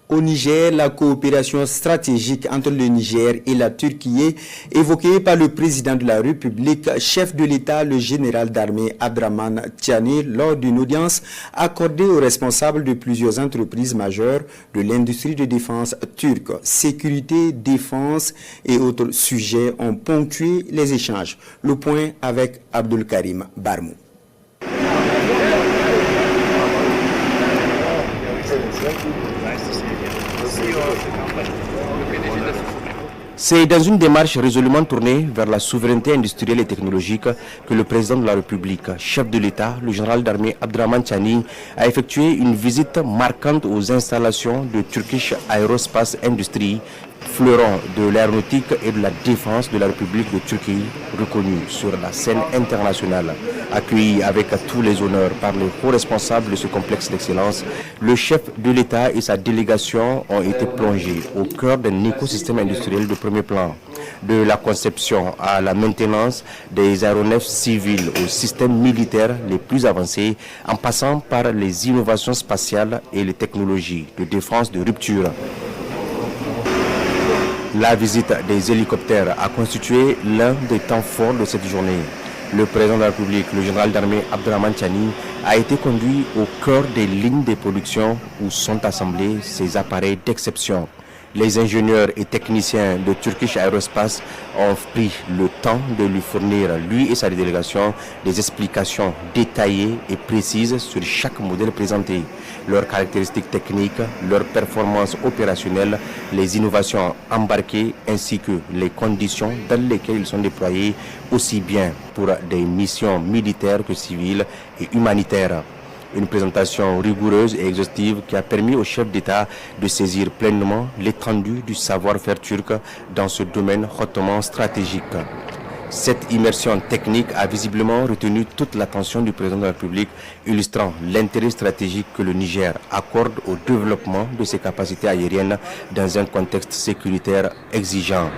Au Niger, la coopération stratégique entre le Niger et la Turquie est évoquée par le président de la République, chef de l'État, le général d'armée Abdraman Tiani, lors d'une audience accordée aux responsables de plusieurs entreprises majeures de l'industrie de défense turque. Sécurité, défense et autres sujets ont ponctué les échanges. Le point avec Abdul Karim Barmou. C'est dans une démarche résolument tournée vers la souveraineté industrielle et technologique que le président de la République, chef de l'État, le général d'armée Abdraman Tiani, a effectué une visite marquante aux installations de Turkish Aerospace Industry, fleuron de l'aéronautique et de la défense de la République de Turquie, reconnu sur la scène internationale. Accueilli avec tous les honneurs par les hauts responsables de ce complexe d'excellence, le chef de l'État et sa délégation ont été plongés au cœur d'un écosystème industriel de premier plan. De la conception à la maintenance des aéronefs civils aux systèmes militaires les plus avancés, en passant par les innovations spatiales et les technologies de défense de rupture. La visite des hélicoptères a constitué l'un des temps forts de cette journée. Le président de la République, le général d'armée Abdraman Tiani, a été conduit au cœur des lignes de production où sont assemblés ces appareils d'exception. Les ingénieurs et techniciens de Turkish Aerospace ont pris le temps de lui fournir, lui et sa délégation, des explications détaillées et précises sur chaque modèle présenté, leurs caractéristiques techniques, leurs performances opérationnelles, les innovations embarquées ainsi que les conditions dans lesquelles ils sont déployés, aussi bien pour des missions militaires que civiles et humanitaires. Une présentation rigoureuse et exhaustive qui a permis au chef d'État de saisir pleinement l'étendue du savoir-faire turc dans ce domaine hautement stratégique. Cette immersion technique a visiblement retenu toute l'attention du président de la République, illustrant l'intérêt stratégique que le Niger accorde au développement de ses capacités aériennes dans un contexte sécuritaire exigeant.